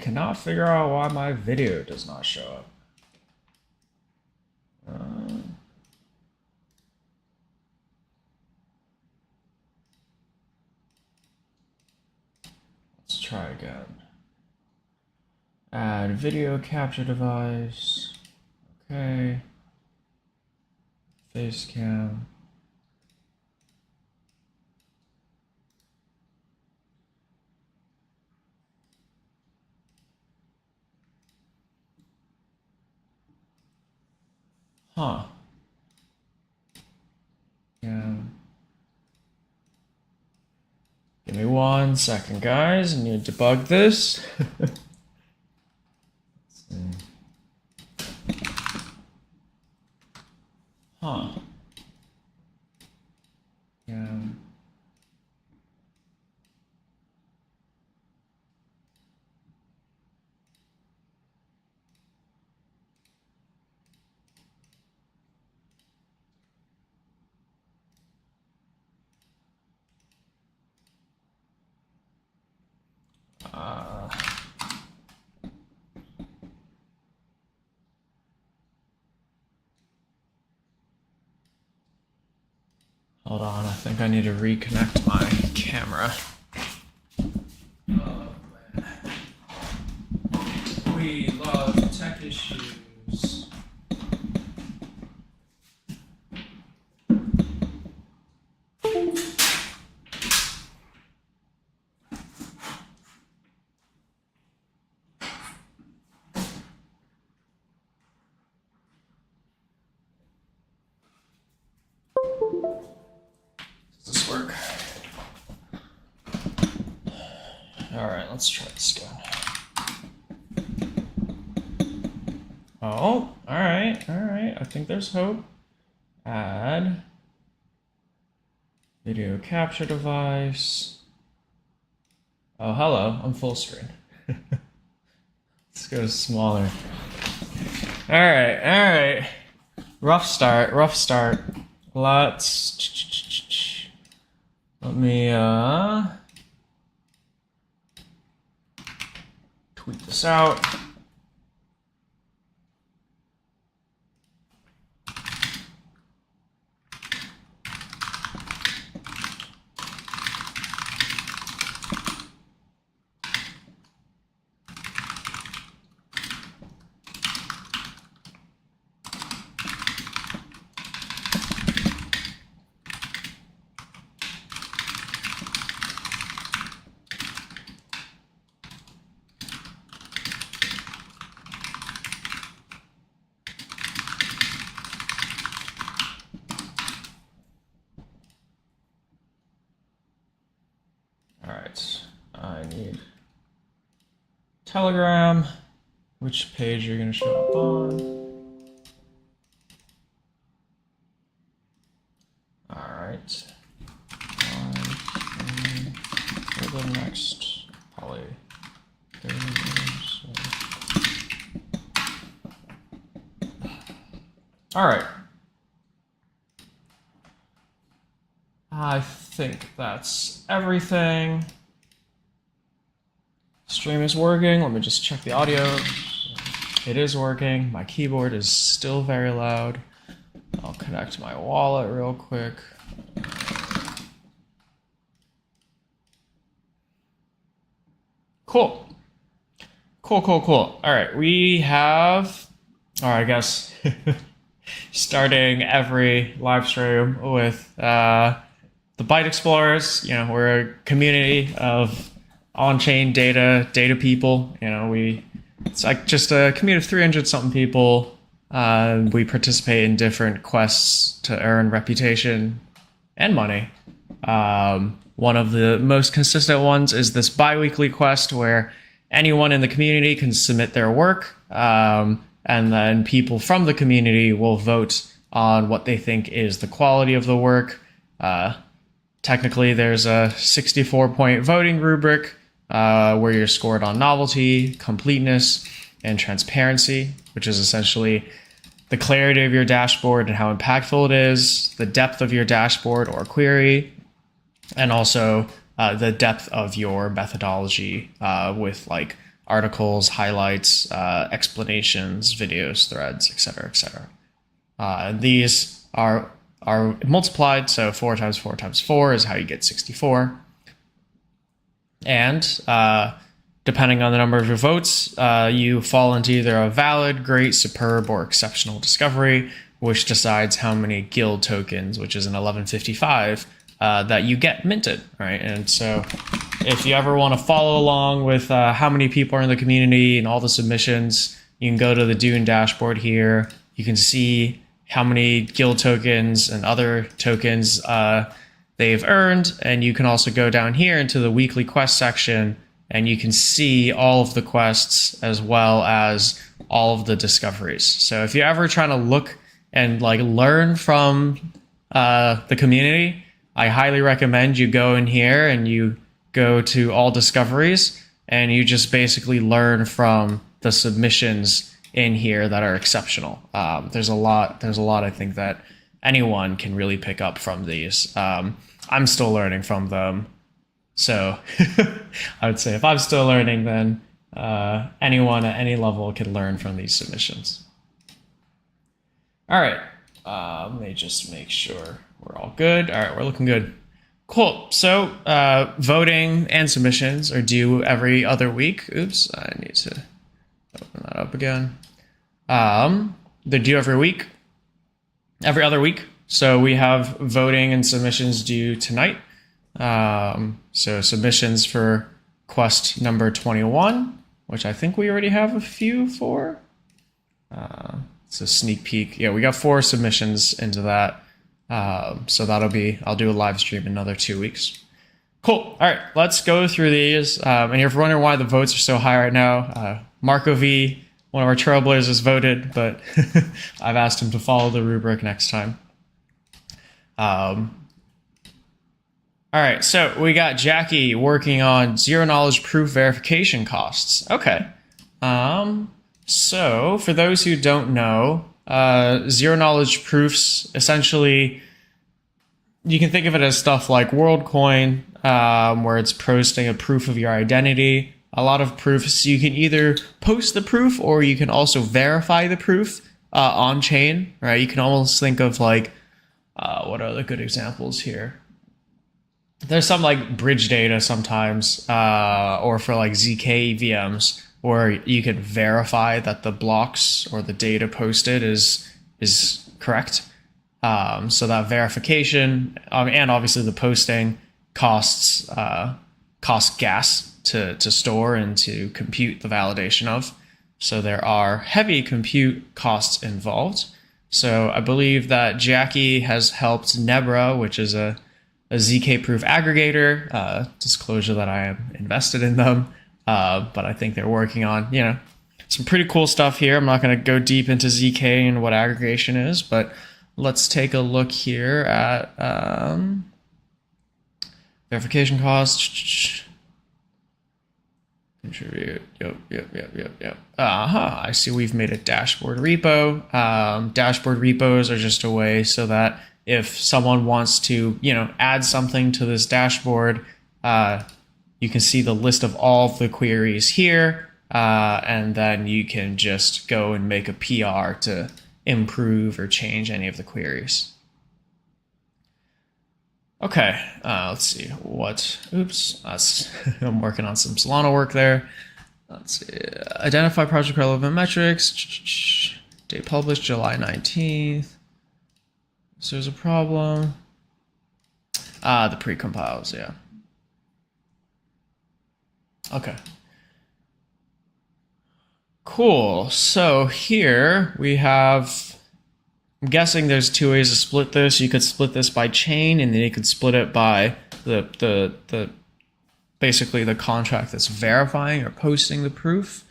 cannot figure out why my video does not show up. Let's try again. Add video capture device. Okay. Face cam. Huh. Yeah. Give me 1 second, guys. I need to debug this. Let's see. Huh. Yeah. Hold on, I think I need to reconnect my camera. Oh, man. We love tech issues. Does this work? All right, let's try this again. Oh, all right. I think there's hope. Add video capture device. Oh, hello, I'm full screen. Let's go smaller. All right. Rough start. Let me tweet this out. I need Telegram. Which page you're going to show up on? All right. For the next probably 30 minutes. All right. I think that's everything. Stream is working. Let me just check the audio. It is working. My keyboard is still very loud. I'll connect my wallet real quick. Cool. All right, we have, or I guess, starting every live stream with the Bytexplorers. You know, we're a community of on-chain data people. You know, it's like just a community of 300 something people. We participate in different quests to earn reputation and money. One of the most consistent ones is this bi-weekly quest where anyone in the community can submit their work, and then people from the community will vote on what they think is the quality of the work. Technically, there's a 64-point voting rubric where you're scored on novelty, completeness, and transparency, which is essentially the clarity of your dashboard and how impactful it is, the depth of your dashboard or query, and also the depth of your methodology with like articles, highlights, explanations, videos, threads, etc., etc. These are multiplied, so 4 times 4 times 4 is how you get 64. And depending on the number of your votes, you fall into either a valid, great, superb, or exceptional discovery, which decides how many guild tokens, which is an 1155, that you get minted, right? And so if you ever want to follow along with how many people are in the community and all the submissions, you can go to the Dune dashboard here. You can see how many guild tokens and other tokens they've earned. And you can also go down here into the weekly quest section, and you can see all of the quests as well as all of the discoveries. So if you're ever trying to look and like learn from the community, I highly recommend you go in here and you go to all discoveries, and you just basically learn from the submissions in here that are exceptional. There's a lot I think that anyone can really pick up from these. I'm still learning from them. So I would say if I'm still learning, then anyone at any level can learn from these submissions. All right, let me just make sure we're all good. All right, we're looking good. Cool. So voting and submissions are due every other week. Oops, I need to open that up again. They're due every other week. So we have voting and submissions due tonight. So submissions for quest number 21, which I think we already have a few for. It's a sneak peek. Yeah, we got 4 submissions into that. So I'll do a live stream in another 2 weeks. Cool. All right, let's go through these. And if you're wondering why the votes are so high right now, Marco V, one of our trailblazers, voted, but I've asked him to follow the rubric next time. All right, so we got Jackie working on zero knowledge proof verification costs. Okay. So for those who don't know, zero knowledge proofs, essentially, you can think of it as stuff like WorldCoin, where it's posting a proof of your identity. A lot of proofs, you can either post the proof or you can also verify the proof on chain, right? You can almost think of like, what are the good examples here? There's some like bridge data sometimes, or for like ZK VMs, where you can verify that the blocks or the data posted is correct. So that verification, and obviously the posting costs gas to store and to compute the validation of. So there are heavy compute costs involved. So I believe that Jackie has helped Nebra, which is a ZK proof aggregator, disclosure that I am invested in them. But I think they're working on, some pretty cool stuff here. I'm not going to go deep into ZK and what aggregation is, but let's take a look here at verification costs. Contribute. Yep. I see we've made a dashboard repo. Dashboard repos are just a way so that if someone wants to, add something to this dashboard, you can see the list of all of the queries here, and then you can just go and make a PR to improve or change any of the queries. Okay, let's see I'm working on some Solana work there. Let's see, identify project relevant metrics, date published July 19th. So there's a problem. The pre-compiles, yeah. Okay. Cool, so here we have, I'm guessing there's 2 ways to split this. You could split this by chain, and then you could split it by the basically the contract that's verifying or posting the proof.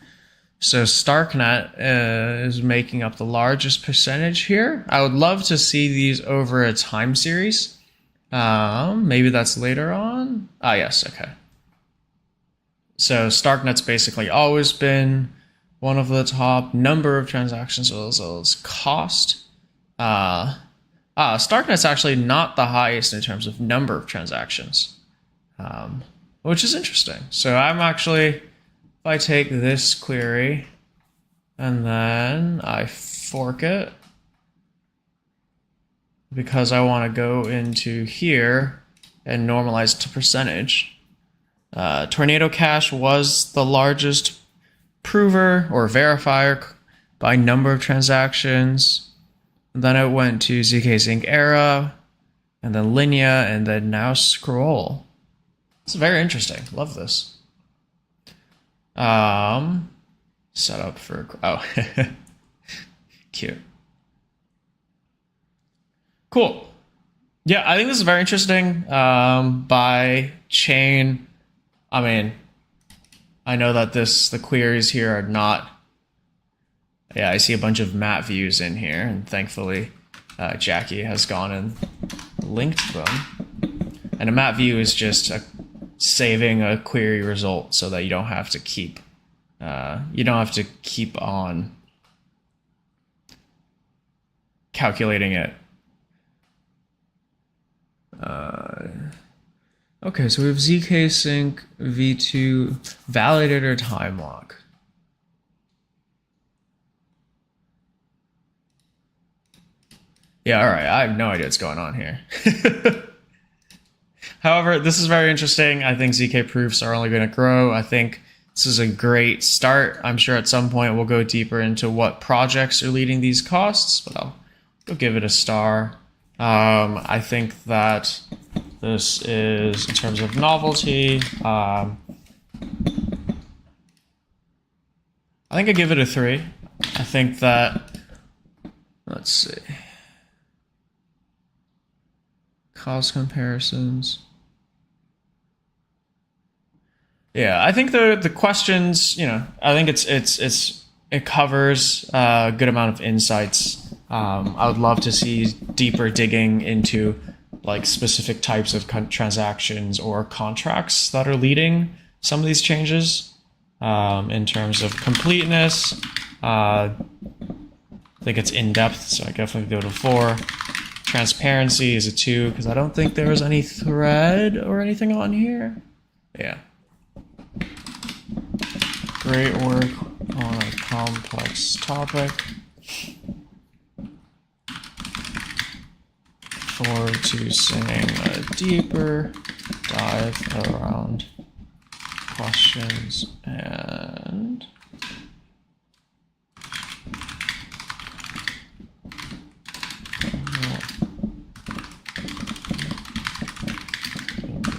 So Starknet is making up the largest percentage here. I would love to see these over a time series. Maybe that's later on. Yes, okay. So Starknet's basically always been one of the top number of transactions as well as cost. Starknet's actually not the highest in terms of number of transactions, which is interesting. So I'm actually if I take this query and then I fork it because I want to go into here and normalize to percentage. Tornado Cache was the largest prover or verifier by number of transactions. And then it went to zk-sync era, and then Linea, and then now scroll. It's very interesting. Love this. Set up for, oh, cute. Cool. Yeah, I think this is very interesting. By chain, I mean, I know that the queries here are not, yeah, I see a bunch of map views in here, and thankfully Jackie has gone and linked them. And a map view is just saving a query result so that you don't have to keep on calculating it. Okay, so we have zk-sync v2 validator time lock. Yeah, all right. I have no idea what's going on here. However, this is very interesting. I think ZK proofs are only going to grow. I think this is a great start. I'm sure at some point we'll go deeper into what projects are leading these costs, but I'll give it a star. I think that this is, in terms of novelty, I think I give it a 3. I think that, let's see, cost comparisons. Yeah, I think the questions, you know, I think it covers a good amount of insights. I would love to see deeper digging into like specific types of transactions or contracts that are leading some of these changes. In terms of completeness, I think it's in depth, so I definitely go to 4. Transparency is a 2 because I don't think there was any thread or anything on here. Yeah. Great work on a complex topic. 4 to saying a deeper dive around questions and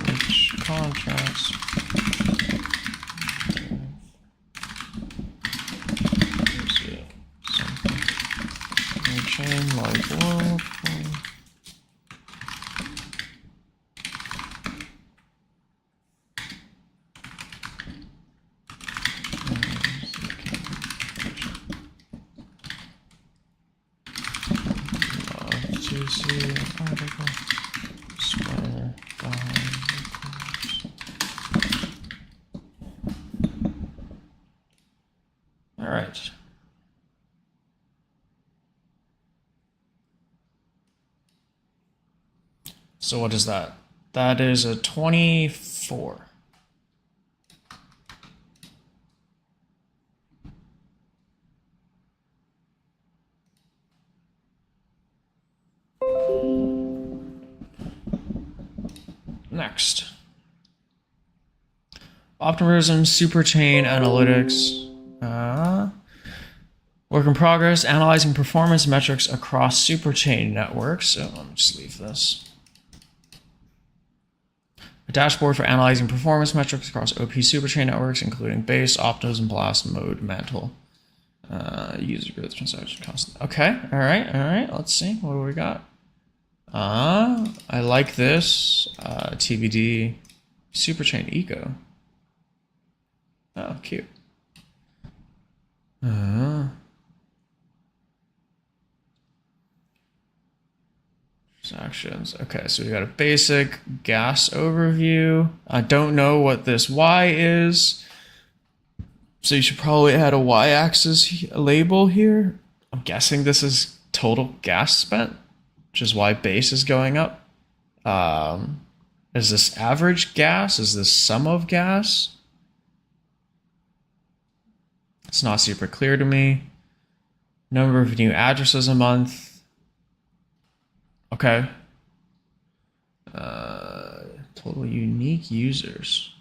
which contracts chain like world. All right. So what is that? That is a 24. Next. Optimism, superchain analytics. Work in progress, analyzing performance metrics across superchain networks. So let me just leave this. A dashboard for analyzing performance metrics across OP superchain networks, including base, optimism, blast, mode, mantle, user growth, transaction cost. Okay, all right. Let's see what do we got. I like this TBD superchain eco. Oh, cute. Transactions. Okay, so we got a basic gas overview. I don't know what this Y is, so you should probably add a Y-axis label here. I'm guessing this is total gas spent, which is why base is going up. Is this average gas? Is this sum of gas? It's not super clear to me. Number of new addresses a month. Okay. Total unique users.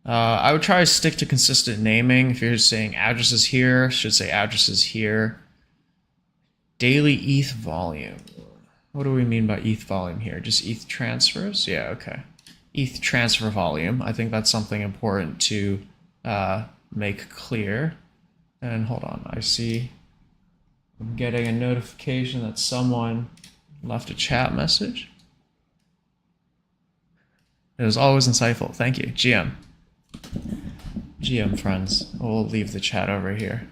I would try to stick to consistent naming. If you're saying addresses here, should say addresses here. Daily ETH volume. What do we mean by ETH volume here? Just ETH transfers? Yeah, okay. ETH transfer volume. I think that's something important to make clear. And hold on, I see I'm getting a notification that someone left a chat message. It was always insightful. Thank you, GM. GM friends. We'll leave the chat over here.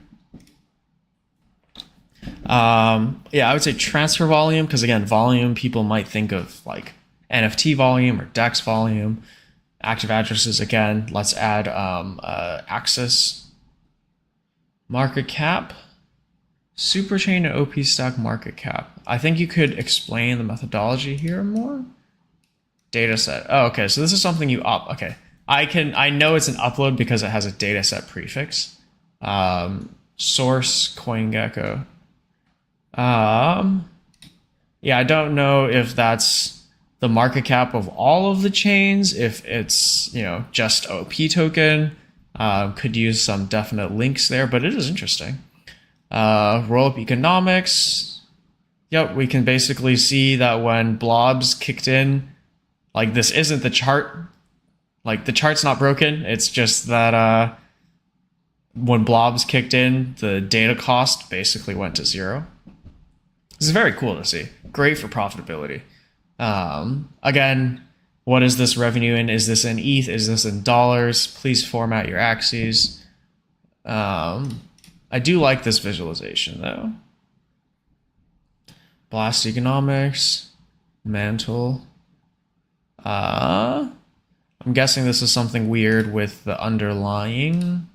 Yeah, I would say transfer volume, because again, volume, people might think of like NFT volume or DEX volume. Active addresses, again, let's add access. Market cap. Superchain and OP stock market cap. I think you could explain the methodology here more. Dataset. Oh, okay, so this is something you okay. I know it's an upload because it has a dataset prefix. Source CoinGecko. Yeah, I don't know if that's the market cap of all of the chains, if it's, just OP token. Could use some definite links there, but it is interesting. Roll-up economics. Yep, we can basically see that when blobs kicked in, like this isn't the chart. Like the chart's not broken. It's just that when blobs kicked in, the data cost basically went to 0. This is very cool to see. Great for profitability. Again, what is this revenue in? Is this in ETH? Is this in dollars? Please format your axes. I do like this visualization though. Blast economics, mantle. I'm guessing this is something weird with the underlying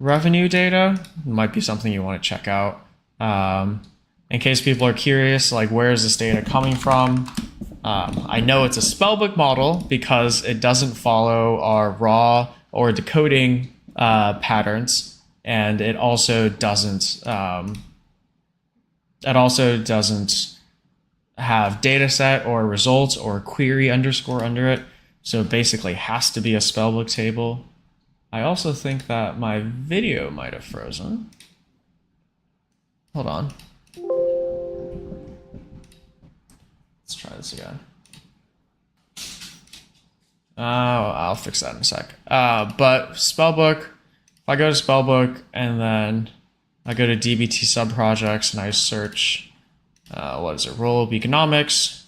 revenue data. Might be something you want to check out. In case people are curious, like where is this data coming from? I know it's a spellbook model because it doesn't follow our raw or decoding patterns, and it also doesn't have dataset or results or query underscore under it. So it basically has to be a spellbook table. I also think that my video might have frozen. Hold on. Let's try this again. I'll fix that in a sec. But spellbook, if I go to spellbook and then I go to DBT subprojects and I search, what is it? Roll-up economics,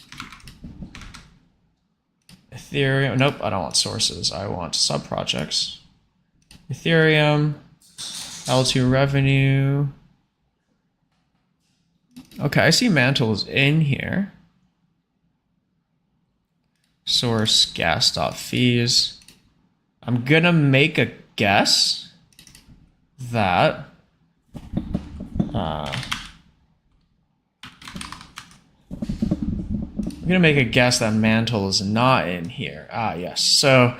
Ethereum. Nope, I don't want sources. I want subprojects. Ethereum, L2 revenue. Okay, I see mantles in here. Source gas.fees. I'm gonna make a guess that mantle is not in here. Yes. So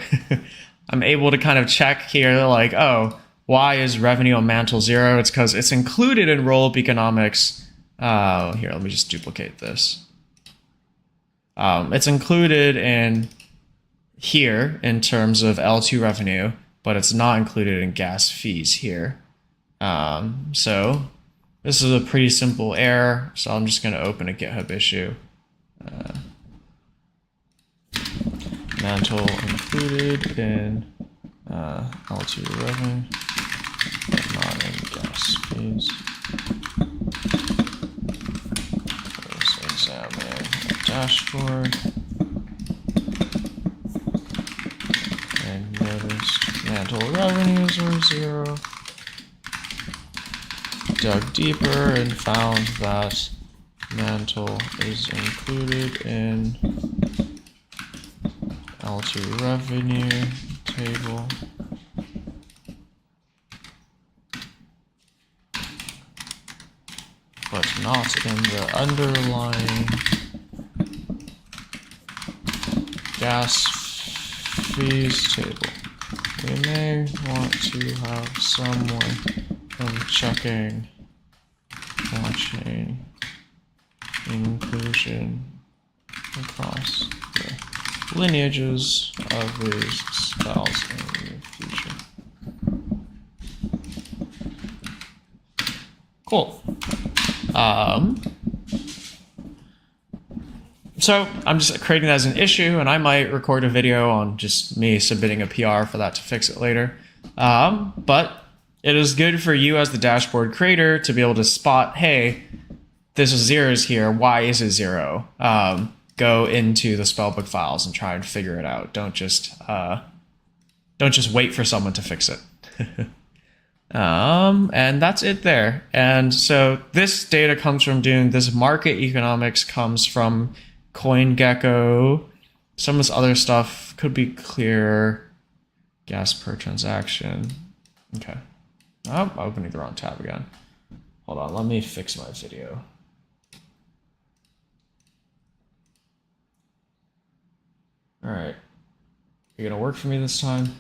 I'm able to kind of check here, like, oh, why is revenue on mantle 0? It's because it's included in roll-up economics. Here, let me just duplicate this. It's included in here in terms of L2 revenue, but it's not included in gas fees here. So this is a pretty simple error. So I'm just going to open a GitHub issue. Mantle included in L2 revenue, but not in gas fees. Let's examine the dashboard and notice mantle revenues are 0. Dug deeper and found that mantle is included in L2 revenue table. But not in the underlying gas fees table. We may want to have someone from checking blockchain inclusion across the lineages of these spells in the future. Cool. So I'm just creating that as an issue, and I might record a video on just me submitting a PR for that to fix it later. But it is good for you as the dashboard creator to be able to spot, hey, this is zeros here. Why is it zero? Go into the spellbook files and try and figure it out. Don't just wait for someone to fix it. And that's it there. And so this data comes from doing this market economics comes from CoinGecko. Some of this other stuff could be clear. Gas per transaction. Okay. Oh, I'm opening the wrong tab again. Hold on, let me fix my video. All right. You gonna work for me this time?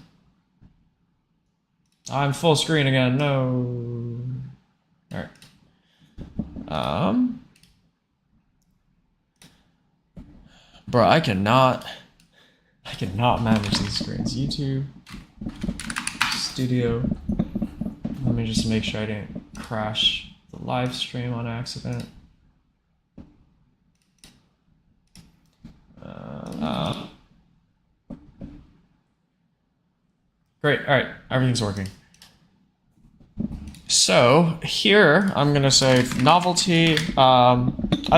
I'm full screen again. No. All right. Bro, I cannot manage these screens. YouTube Studio. Let me just make sure I didn't crash the live stream on accident. Great. All right. Everything's working. So here I'm going to say novelty. I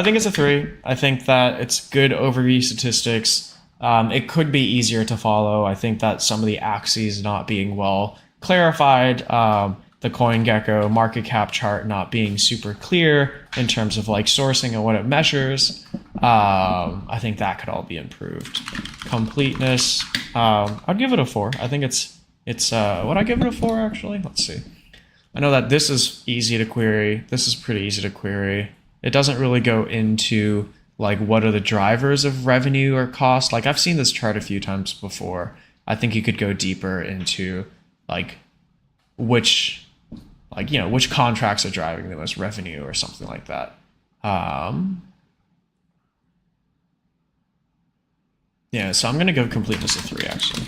think it's a 3. I think that it's good overview statistics. It could be easier to follow. I think that some of the axes not being well clarified, the CoinGecko market cap chart not being super clear in terms of like sourcing and what it measures. I think that could all be improved. Completeness. I'd give it a 4. I think it's would I give it a 4 actually? Let's see. I know that this is easy to query. This is pretty easy to query. It doesn't really go into like what are the drivers of revenue or cost. Like I've seen this chart a few times before. I think you could go deeper into like which contracts are driving the most revenue or something like that. Yeah, so I'm going to go completeness a 3 actually.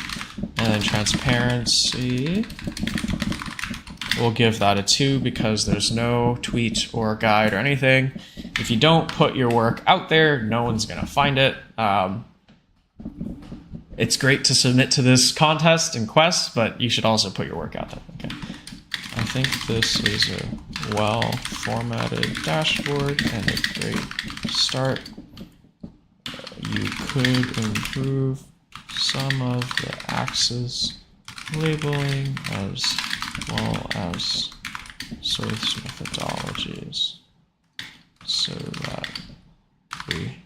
And then transparency, we'll give that a 2 because there's no tweet or guide or anything. If you don't put your work out there, no one's going to find it. It's great to submit to this contest and quest, but you should also put your work out there. Okay. I think this is a well-formatted dashboard and a great start. You could improve some of the axis labeling as well as source methodologies so that we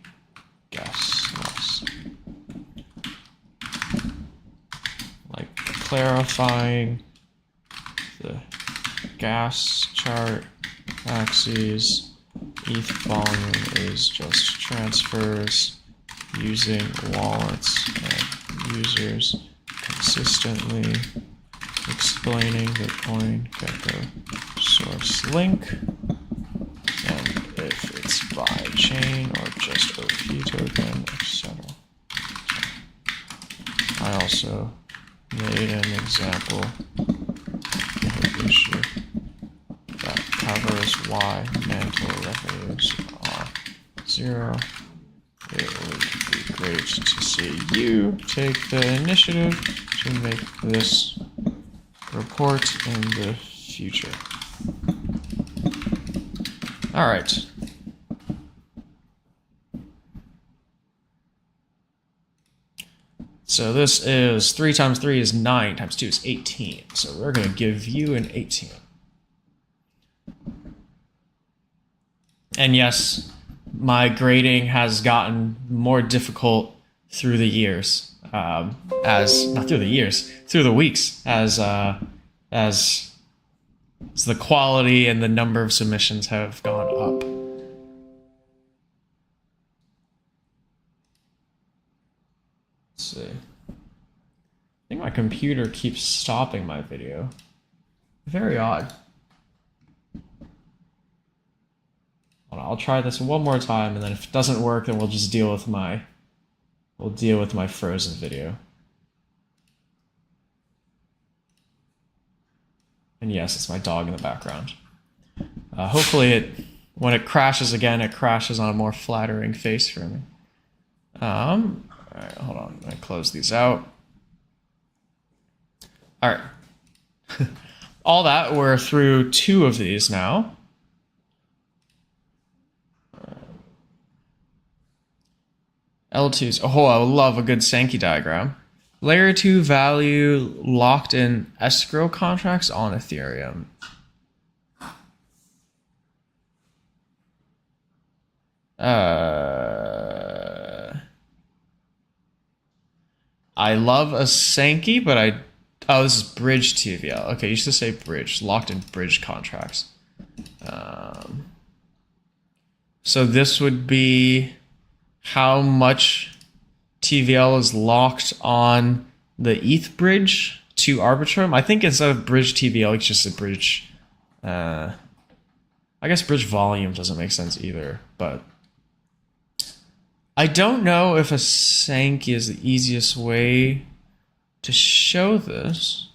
guess less. Like clarifying the gas chart axes, ETH volume is just transfers using wallets and users consistently, explaining the CoinGecko source link, and if it's by chain or just OP token, etc. I also made an example of issue that covers why mantle revenues are 0. It would be great to see you take the initiative to make this report in the future. All right. So this is 3 times 3 is 9 times 2 is 18. So we're going to give you an 18. And yes, my grading has gotten more difficult through the years, through the weeks, as the quality and the number of submissions have gone up. Let's see. think my computer keeps stopping my video. Very odd. Hold on, I'll try this one more time, and then if it doesn't work, then we'll just deal with my frozen video. And yes, it's my dog in the background. Hopefully when it crashes again, it crashes on a more flattering face for me. Alright, hold on. I close these out. Alright. All that, we're through 2 of these now. L2s. Oh, I love a good Sankey diagram. Layer 2 value locked in escrow contracts on Ethereum. I love a Sankey, but oh, this is bridge TVL. Okay, you used to say bridge, locked in bridge contracts. So this would be how much TVL is locked on the ETH bridge to Arbitrum. I think instead of bridge TVL, it's just a bridge. I guess bridge volume doesn't make sense either, but I don't know if a Sankey is the easiest way to show this.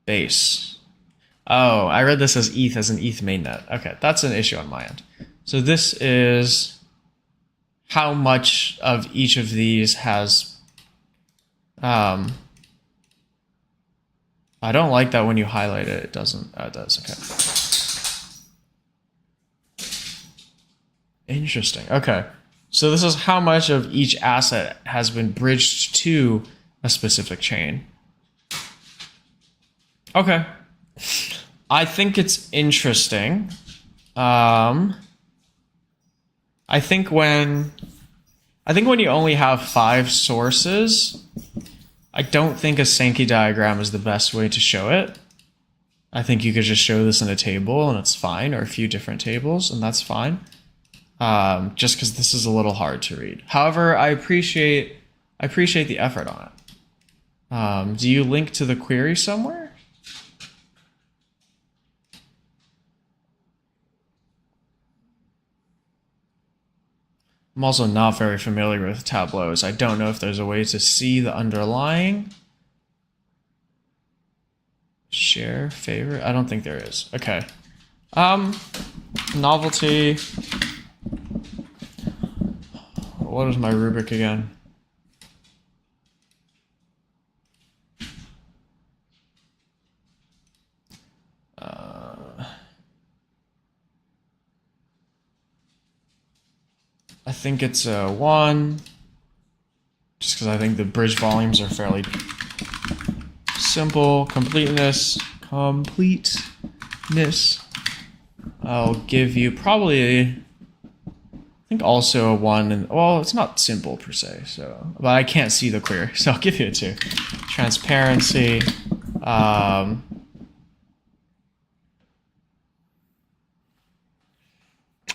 Base. Oh, I read this as ETH as an ETH mainnet. Okay, that's an issue on my end. So this is how much of each of these has... I don't like that when you highlight it, it doesn't... Oh, it does, okay. Interesting, okay. So this is how much of each asset has been bridged to a specific chain. Okay. I think it's interesting. I think when you only have 5 sources, I don't think a Sankey diagram is the best way to show it. I think you could just show this in a table and it's fine, or a few different tables, and that's fine. Just because this is a little hard to read. However, I appreciate the effort on it. Do you link to the query somewhere? I'm also not very familiar with tableaus. I don't know if there's a way to see the underlying. Share, favorite? I don't think there is. Okay. Novelty. What is my rubric again? I think it's a 1, just because I think the bridge volumes are fairly simple. Completeness. I'll give you probably, I think also a 1, and well, it's not simple per se, so, but I can't see the query, so I'll give you a 2. Transparency.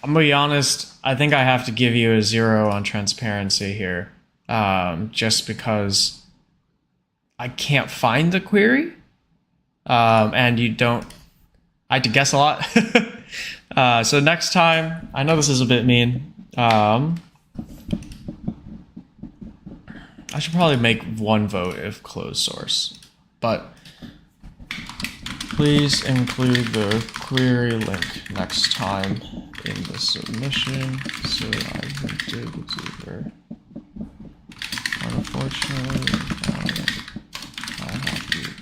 I'm gonna be honest, I think I have to give you a 0 on transparency here, just because I can't find the query, and you don't, I had to guess a lot. So next time, I know this is a bit mean, I should probably make 1 vote if closed source, but please include the query link next time in the submission so I can dig deeper. Unfortunately, I have to give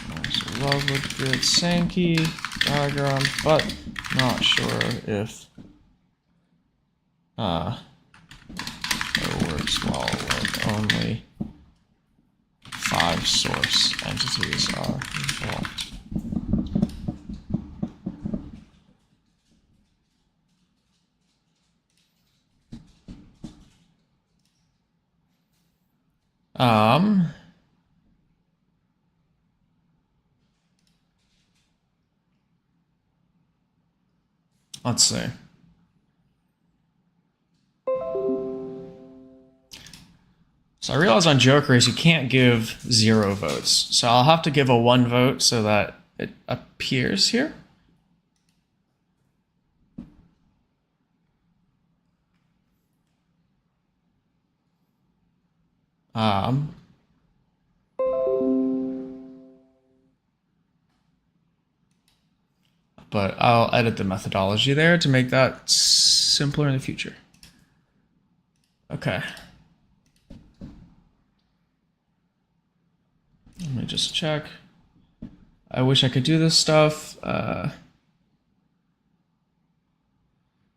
I also love a good Sankey diagram, but not sure if it works well when only 5 source entities are involved. Let's see. So I realize on Jokers you can't give 0 votes. So I'll have to give a 1 vote so that it appears here. But I'll edit the methodology there to make that simpler in the future. Okay. Let me just check. I wish I could do this stuff.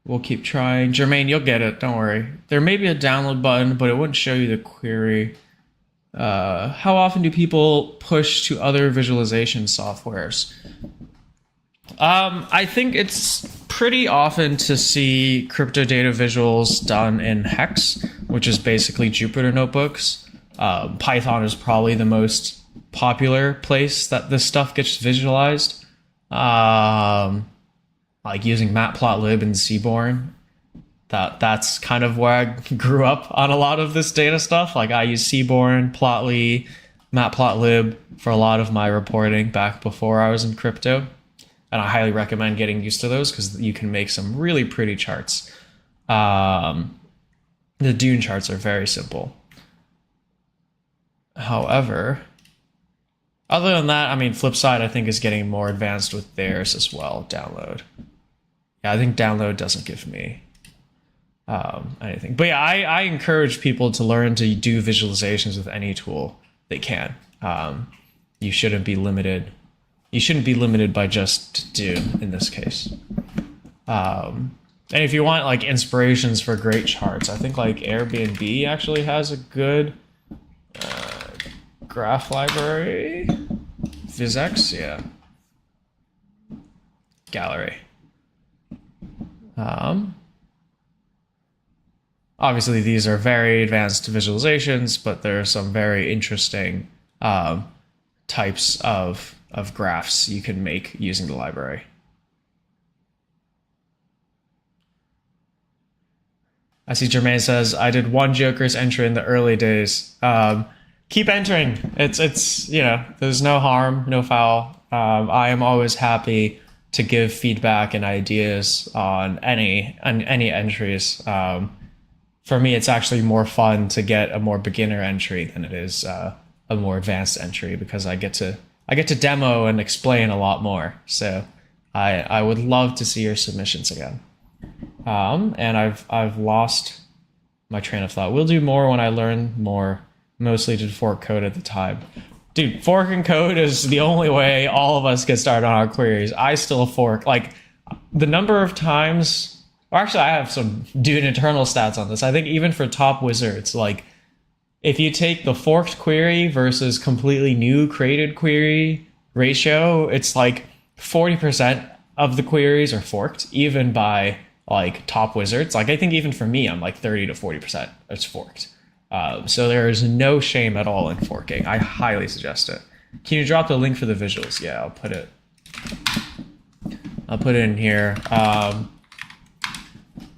We'll keep trying. Jermaine, you'll get it. Don't worry. There may be a download button, but it wouldn't show you the query. How often do people push to other visualization softwares? I think it's pretty often to see crypto data visuals done in Hex, which is basically Jupyter notebooks. Python is probably the most popular place that this stuff gets visualized. Like using matplotlib and Seaborn. That's kind of where I grew up on a lot of this data stuff. Like I use Seaborn, Plotly, matplotlib for a lot of my reporting back before I was in crypto. And I highly recommend getting used to those because you can make some really pretty charts. The Dune charts are very simple. However, other than that, I mean, Flipside I think is getting more advanced with theirs as well. Download. Yeah, I think download doesn't give me anything. But yeah, I encourage people to learn to do visualizations with any tool they can. You shouldn't be limited. You shouldn't be limited by just Dune in this case. And if you want like inspirations for great charts, I think like Airbnb actually has a good graph library. Bytexplorers, yeah. Gallery. Obviously, these are very advanced visualizations, but there are some very interesting types of graphs you can make using the library. I see Jermaine says, I did 1 Joker's entry in the early days. Keep entering. It's you know, there's no harm, no foul. I am always happy to give feedback and ideas on any entries. For me, it's actually more fun to get a more beginner entry than it is a more advanced entry because I get to demo and explain a lot more. So I would love to see your submissions again. And I've lost my train of thought. We'll do more when I learn more. Mostly did fork code at the time. Dude, forking code is the only way all of us get started on our queries. I still fork. Like, the number of times... Or actually, I have some Dune internal stats on this. I think even for top wizards, like, if you take the forked query versus completely new created query ratio, it's like 40% of the queries are forked, even by, like, top wizards. Like, I think even for me, I'm like 30 to 40% it's forked. So there is no shame at all in forking. I highly suggest it. Can you drop the link for the visuals? Yeah, I'll put it in here.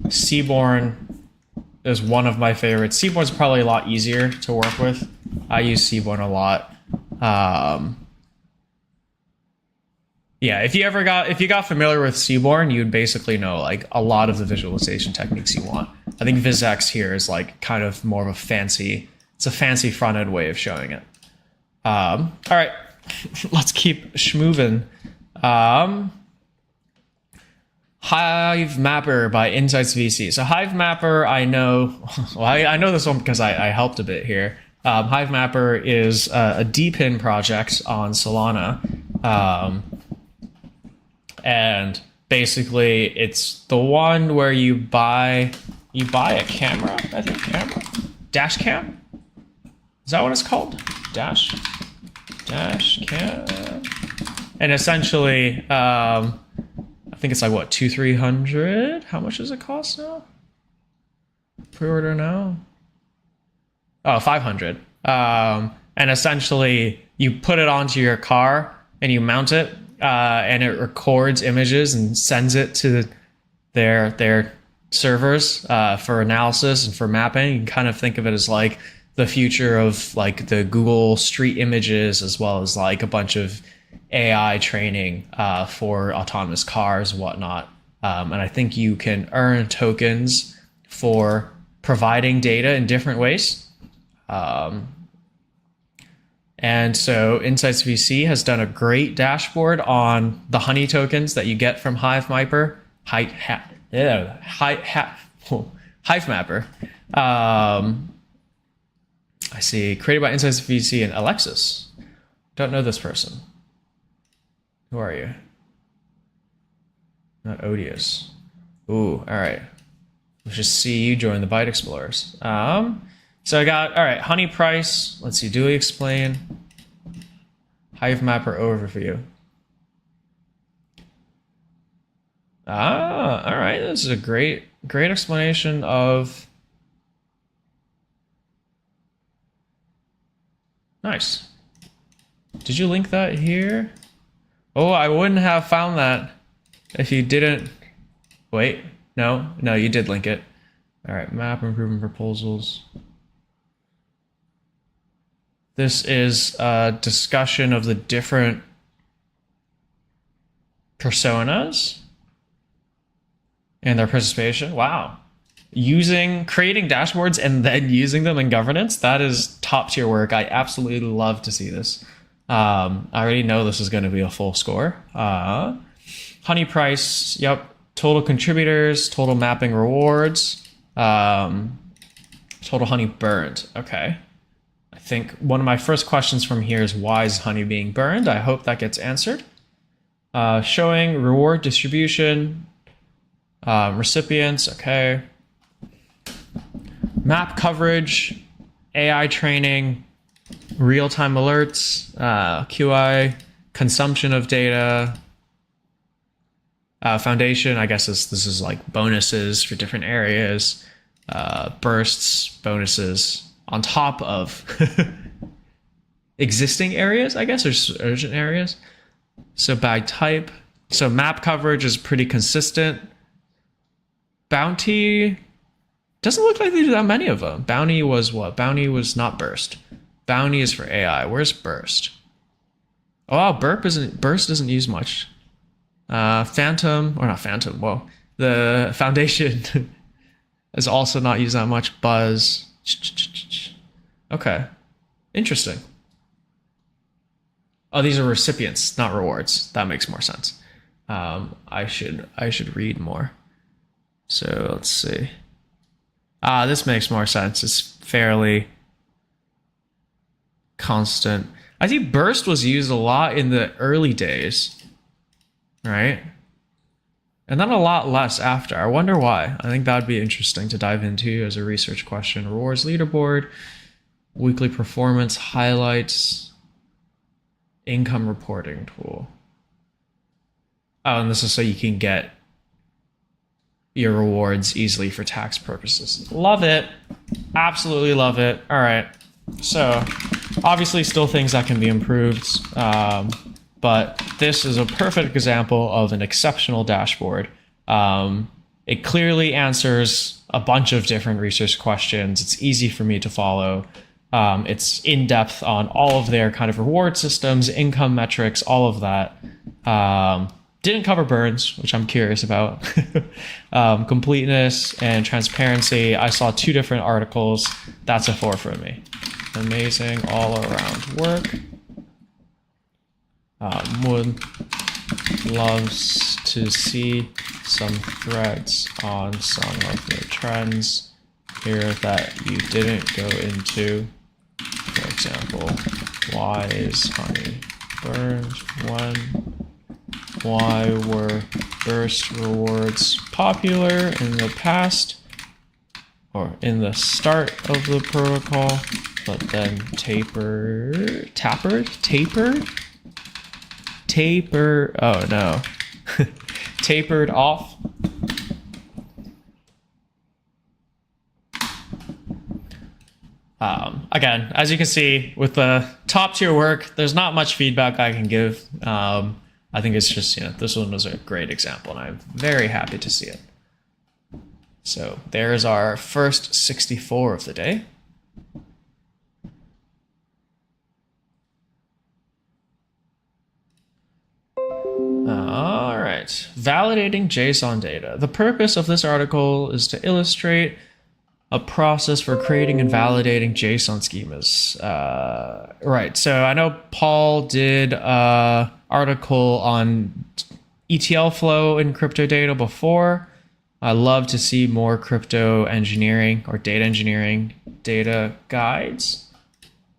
Seaborn is one of my favorites. Seaborn's probably a lot easier to work with. I use Seaborn a lot. Yeah, if you got familiar with Seaborn, you'd basically know like a lot of the visualization techniques you want. I think VizX here is like kind of more of a fancy front end way of showing it. All right, let's keep schmoving. Hive Mapper by Insights VC. So Hive Mapper, I know, well, I know this one because I helped a bit here. Hive Mapper is a DPIN project on Solana. And basically it's the one where you buy a camera, I think dash cam? Is that what it's called? Dash cam. And essentially, I think it's like what, 200-300? How much does it cost now? Pre-order now? Oh, 500. And essentially you put it onto your car and you mount it. And it records images and sends it to their servers for analysis and for mapping. You can kind of think of it as like the future of like the Google Street Images, as well as like a bunch of AI training for autonomous cars and whatnot. And I think you can earn tokens for providing data in different ways. And so Insights VC has done a great dashboard on the honey tokens that you get from HiveMapper. HiveMapper. I see, created by Insights VC and Alexis. Don't know this person. Who are you? Not odious. Ooh, all right. Let's just see you join the Bytexplorers. So I got, all right, honey price. Let's see, do we explain? HiveMapper overview. All right, this is a great explanation of. Nice. Did you link that here? Oh, I wouldn't have found that if you didn't. Wait, no, you did link it. All right, map improvement proposals. This is a discussion of the different personas and their participation. Wow. Creating dashboards and then using them in governance, that is top tier work. I absolutely love to see this. I already know this is going to be a full score. Honey price, yep. Total contributors, total mapping rewards, total honey burned. Okay. I think one of my first questions from here is, why is honey being burned? I hope that gets answered. Showing reward distribution, recipients, okay. Map coverage, AI training, real-time alerts, QI, consumption of data, foundation, I guess this is like bonuses for different areas, bursts, bonuses on top of existing areas, I guess, or urgent areas. So by type, so map coverage is pretty consistent. Bounty doesn't look like they do that many of them. Bounty was what? Bounty was not burst. Bounty is for AI. Where's burst? Oh, wow, burst doesn't use much. Phantom, or not Phantom, whoa. The foundation is also not used that much. Buzz. Okay. Interesting. Oh, these are recipients, not rewards. That makes more sense. I should read more. So let's see. This makes more sense. It's fairly constant. I think burst was used a lot in the early days, right? And then a lot less after. I wonder why. I think that would be interesting to dive into as a research question. Rewards leaderboard, weekly performance highlights, income reporting tool. Oh, and this is so you can get your rewards easily for tax purposes. Love it. Absolutely love it. All right. So obviously still things that can be improved. But this is a perfect example of an exceptional dashboard. It clearly answers a bunch of different research questions. It's easy for me to follow. It's in depth on all of their kind of reward systems, income metrics, all of that. Didn't cover burns, which I'm curious about. Completeness and transparency. I saw 2 different articles. That's a 4 for me. Amazing all around work. Would loves to see some threads on some of the trends here that you didn't go into. For example, why is honey burned when? Why were burst rewards popular in the past or in the start of the protocol, but then tapered, oh no, tapered off. Again, as you can see, with the top tier work, there's not much feedback I can give. I think it's just, this one was a great example, and I'm very happy to see it. So there's our first 64 of the day. All right, validating JSON data. The purpose of this article is to illustrate a process for creating and validating JSON schemas. Right, so I know Paul did an article on ETL flow in crypto data before. I love to see more crypto engineering or data engineering data guides.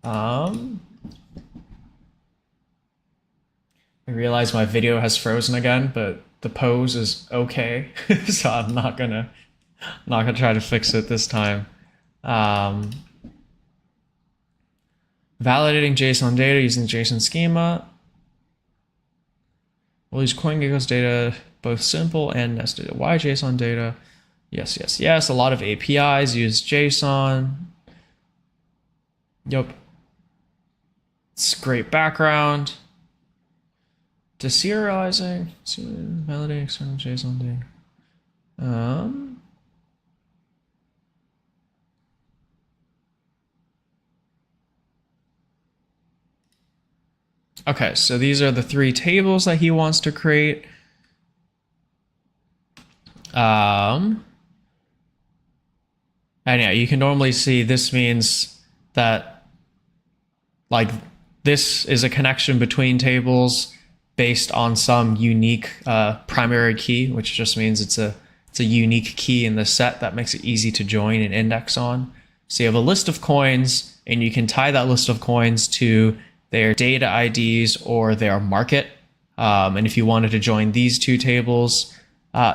I realize my video has frozen again, but the pose is okay, so I'm not gonna try to fix it this time. Validating JSON data using JSON schema. We'll use CoinGecko's data, both simple and nested. Why JSON data? Yes, yes, yes. A lot of APIs use JSON. Yep. It's great background. Deserializing, validating external JSON data. Okay, so these are the 3 tables that he wants to create. And yeah, you can normally see this means that like this is a connection between tables based on some unique primary key, which just means it's a unique key in the set that makes it easy to join and index on. So you have a list of coins, and you can tie that list of coins to their data IDs or their market. And if you wanted to join these 2 tables,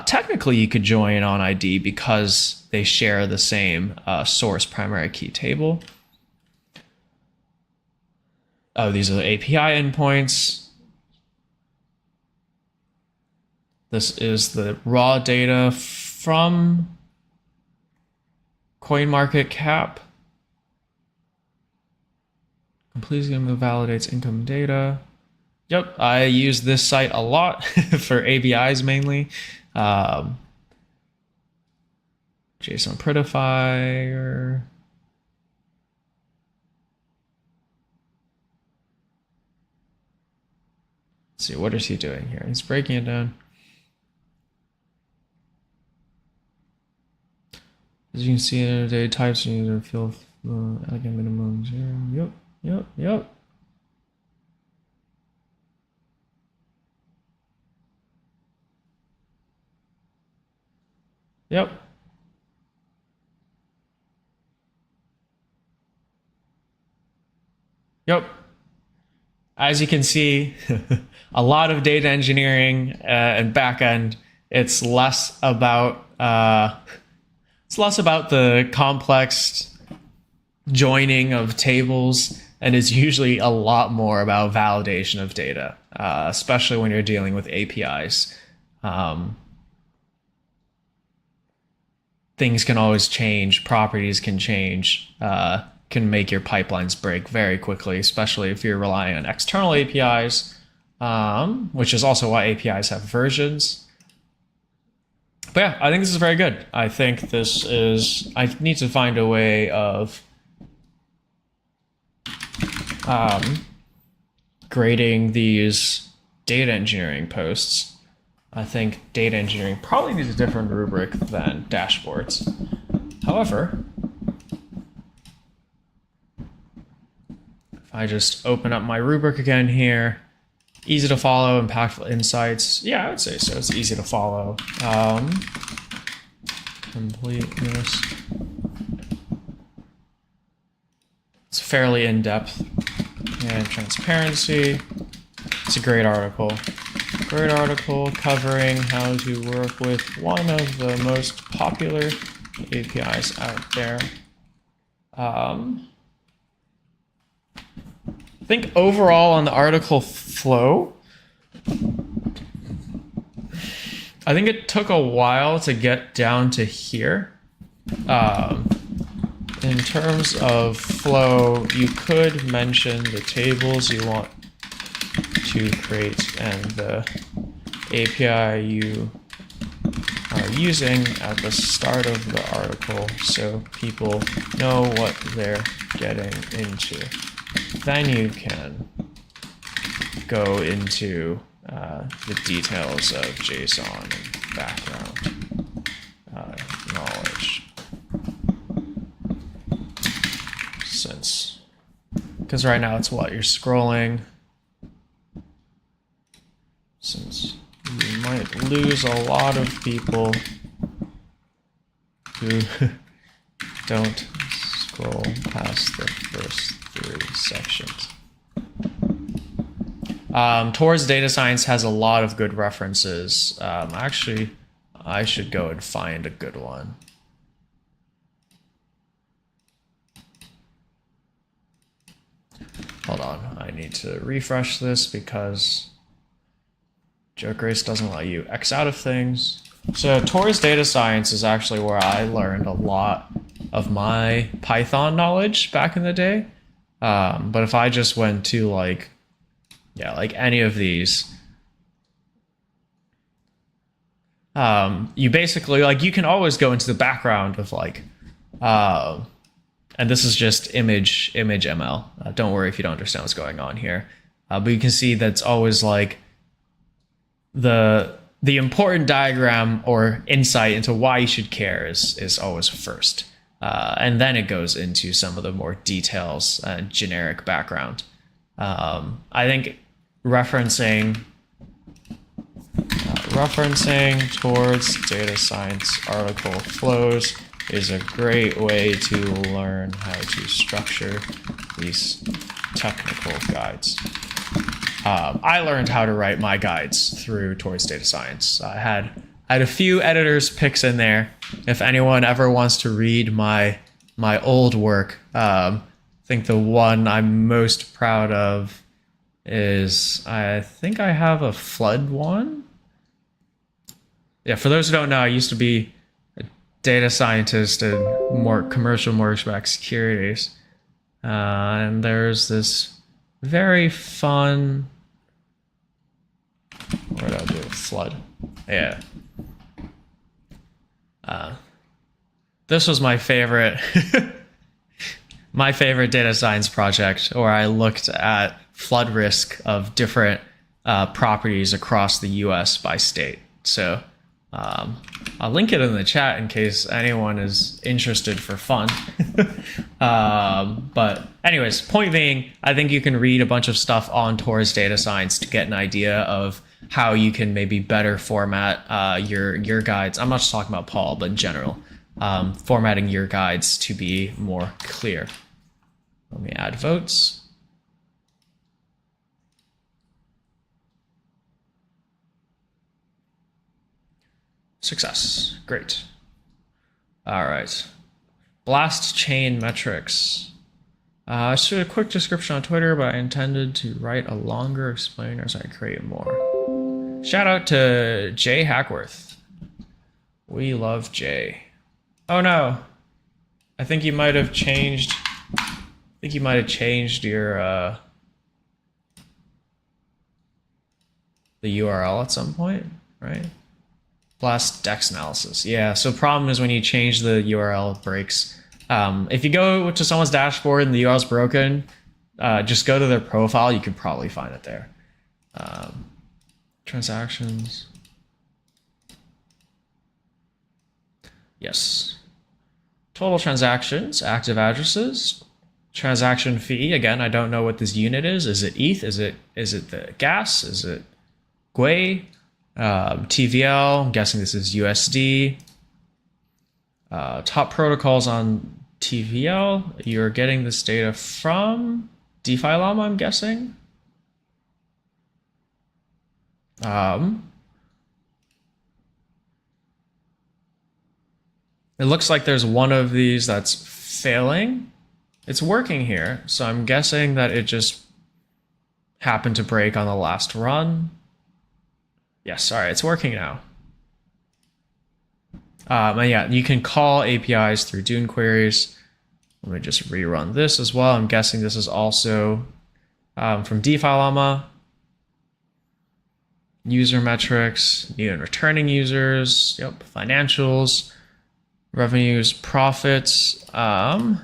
technically you could join on ID because they share the same source primary key table. Oh, these are the API endpoints. This is the raw data from CoinMarketCap. Completely validates income data. Yep, I use this site a lot for ABIs mainly. JSON prettifier. Let's see, what is he doing here? He's breaking it down. As you can see, data types you need to fill elegant minimum 0. Yep. As you can see, a lot of data engineering and backend. It's less about the complex joining of tables, and it's usually a lot more about validation of data, especially when you're dealing with APIs. Things can always change, properties can change, can make your pipelines break very quickly, especially if you're relying on external APIs, which is also why APIs have versions. But yeah, I think this is very good. I think this is, I need to find a way of grading these data engineering posts. I think data engineering probably needs a different rubric than dashboards. However, if I just open up my rubric again here, easy to follow, impactful insights. Yeah, I would say so. It's easy to follow. Completeness. It's fairly in-depth. And transparency. It's a great article. Great article covering how to work with one of the most popular APIs out there. I think overall on the article flow, I think it took a while to get down to here. In terms of flow, you could mention the tables you want to create and the API you using at the start of the article so people know what they're getting into. Then you can go into the details of JSON and background knowledge. Because right now it's what you're scrolling. Since you might lose a lot of people who don't scroll past the first 3 sections. Towards Data Science has a lot of good references. Actually, I should go and find a good one. Hold on, I need to refresh this because JokeRace doesn't let you X out of things. So Towards Data Science is actually where I learned a lot of my Python knowledge back in the day. But if I just went to like any of these, you basically you can always go into the background of and this is just image ML. Don't worry if you don't understand what's going on here. But you can see that's always like the important diagram or insight into why you should care is always first. And then it goes into some of the more details and generic background. I think referencing Towards Data Science article flows is a great way to learn how to structure these technical guides. I learned how to write my guides through Towards Data Science. I had a few editors' picks in there. If anyone ever wants to read my old work, I think the one I'm most proud of is, I think I have a flood one. Yeah, for those who don't know, I used to be a data scientist in more commercial mortgage-backed securities. And there's this very fun, what did I do? Flood. Yeah. This was my favorite data science project, where I looked at flood risk of different properties across the US by state. So I'll link it in the chat in case anyone is interested for fun. But anyways, point being, I think you can read a bunch of stuff on Towards Data Science to get an idea of how you can maybe better format your guides. I'm not just talking about Paul, but in general, formatting your guides to be more clear. Let me add votes. Success. Great. All right. Blast chain metrics. I should a quick description on Twitter, but I intended to write a longer explainer so I create more. Shout out to Jay Hackworth. We love Jay. Oh no. I think you might have changed. Your the URL at some point, right? Blast Dex analysis. Yeah, so problem is when you change the URL, it breaks. If you go to someone's dashboard and the URL is broken, just go to their profile. You could probably find it there. Transactions. Yes. Total transactions, active addresses, transaction fee. Again, I don't know what this unit is. Is it ETH? Is it the gas? Is it Gwei? TVL, I'm guessing this is USD. Top protocols on TVL, you're getting this data from DeFi Llama, I'm guessing. It looks like there's one of these that's failing. It's working here, so I'm guessing that it just happened to break on the last run. Yes, all right, it's working now. And yeah, you can call APIs through Dune queries. Let me just rerun this as well. I'm guessing this is also from DeFi Llama. User metrics, new and returning users, yep, financials, revenues, profits. I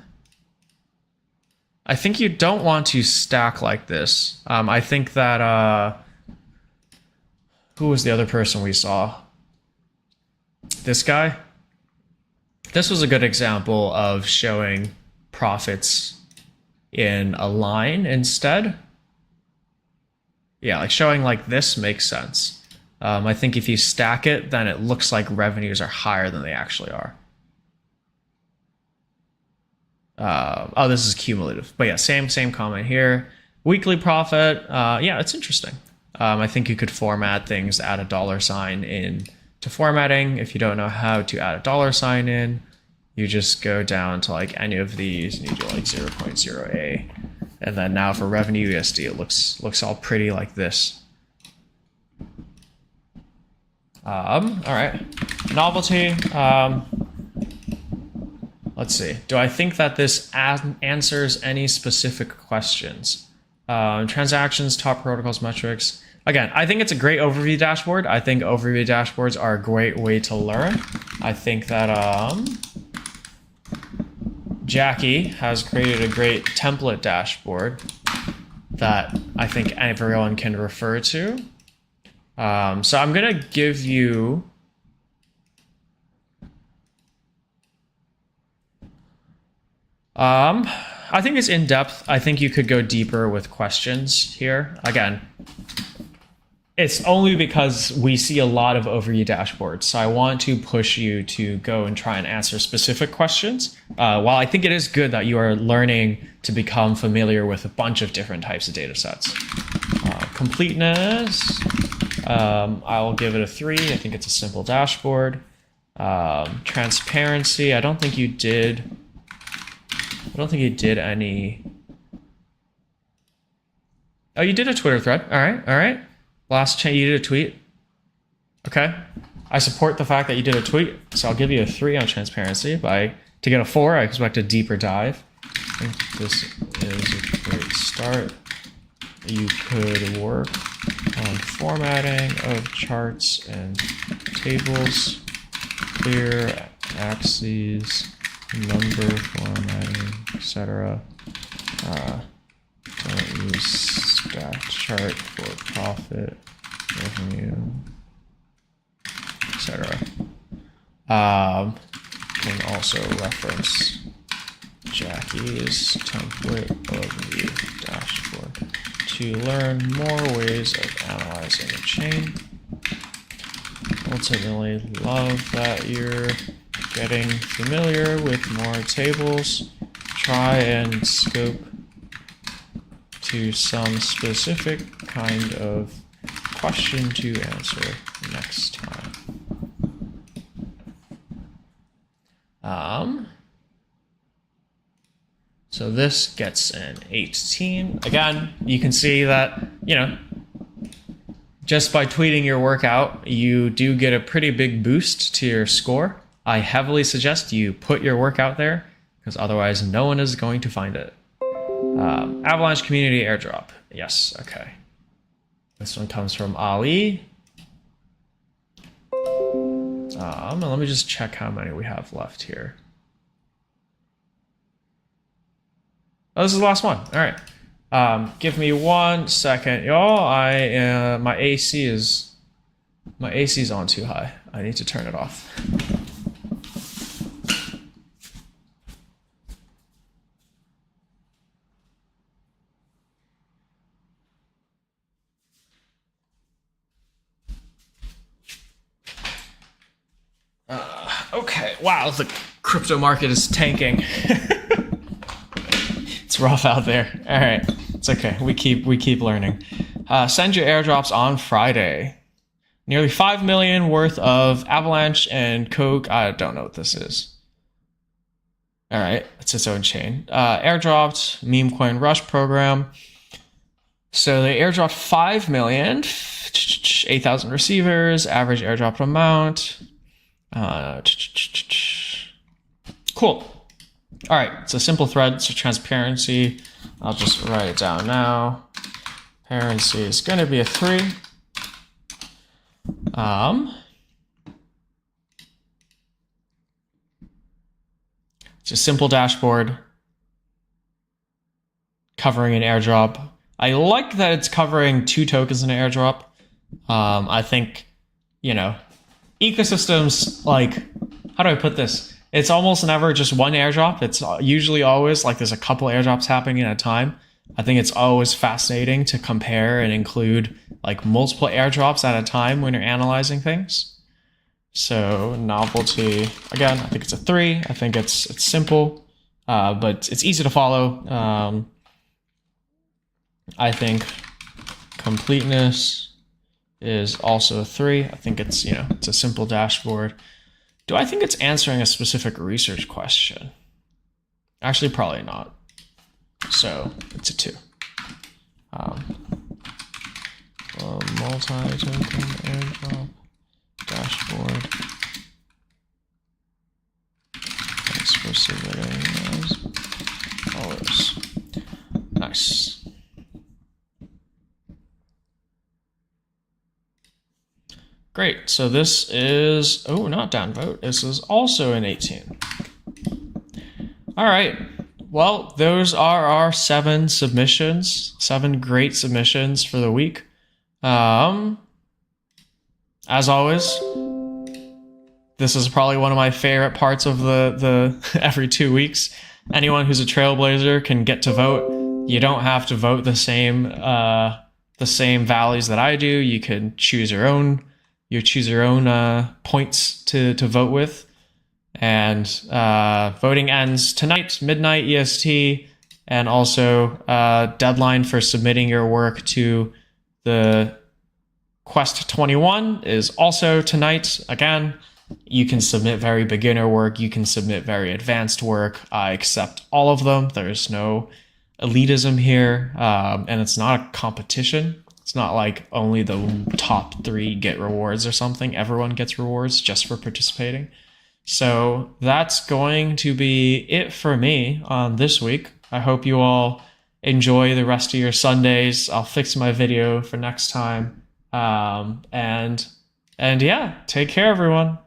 think you don't want to stack like this. I think that, who was the other person we saw? This guy? This was a good example of showing profits in a line instead. Yeah, like showing like this makes sense. I think if you stack it, then it looks like revenues are higher than they actually are. Oh, this is cumulative. But yeah, same comment here. Weekly profit. Yeah, it's interesting. I think you could format things, add a $ in to formatting. If you don't know how to add a $ in, you just go down to like any of these and you do like 0.0a. And then now for revenue USD, it looks all pretty like this. All right, novelty. Let's see. Do I think that this answers any specific questions? Transactions, top protocols, metrics. Again, I think it's a great overview dashboard. I think overview dashboards are a great way to learn. I think that Jackie has created a great template dashboard that I think everyone can refer to. So I'm gonna give you I think it's in depth. I think you could go deeper with questions here. Again, it's only because we see a lot of overview dashboards. So I want to push you to go and try and answer specific questions. While I think it is good that you are learning to become familiar with a bunch of different types of data sets. Completeness, I'll give it a 3. I think it's a simple dashboard. Transparency, I don't think you did any. Oh, you did a Twitter thread. All right. Last change, you did a tweet. Okay. I support the fact that you did a tweet, so I'll give you a 3 on transparency. To get a 4, I expect a deeper dive. I think this is a great start. You could work on formatting of charts and tables, clear axes, number formatting, etc. Don't use stacked chart for profit, revenue, etc. Can also reference Jackie's template overview dashboard to learn more ways of analyzing a chain. Ultimately, love that you're getting familiar with more tables. Try and scope to some specific kind of question to answer next time. So this gets an 18. Again, you can see that, just by tweeting your workout, you do get a pretty big boost to your score. I heavily suggest you put your workout there, because otherwise no one is going to find it. Avalanche Community Airdrop. Yes, okay. This one comes from Ali. And let me just check how many we have left here. Oh, this is the last one. All right. Give me 1 second, y'all. My AC is on too high. I need to turn it off. Okay. Wow, the crypto market is tanking. It's rough out there. All right, it's okay. We keep learning. Send your airdrops on Friday. Nearly 5 million worth of Avalanche and Coke. I don't know what this is. All right, it's its own chain. Airdropped meme coin rush program. So they airdropped 5 million, 8,000 receivers, average airdrop amount. Cool. All right, it's a simple thread. So transparency, I'll just write it down now. Transparency is going to be a 3. It's a simple dashboard covering an airdrop. I like that it's covering 2 tokens in an airdrop. I think, you know, ecosystems, like, how do I put this? It's almost never just one airdrop. It's usually always like there's a couple airdrops happening at a time. I think it's always fascinating to compare and include like multiple airdrops at a time when you're analyzing things. So novelty, again, I think it's a 3. I think it's simple, but it's easy to follow. I think completeness is also a 3. I think it's, you know, it's a simple dashboard. Do I think it's answering a specific research question? Actually, probably not. So it's a 2. Multi-token airdrop dashboard. Thanks for submitting those colors. Nice. Great. So this is, oh, not downvote. This is also an 18. All right. Well, those are our 7 submissions, 7 great submissions for the week. As always, this is probably one of my favorite parts of the every 2 weeks. Anyone who's a trailblazer can get to vote. You don't have to vote the same values that I do. You can choose your own. You choose your own points to vote with. And voting ends tonight, midnight EST, and also deadline for submitting your work to the Quest 21 is also tonight. Again, you can submit very beginner work. You can submit very advanced work. I accept all of them. There's no elitism here, and it's not a competition. It's not like only the top 3 get rewards or something. Everyone gets rewards just for participating. So that's going to be it for me on this week. I hope you all enjoy the rest of your Sundays. I'll fix my video for next time. And yeah, take care, everyone.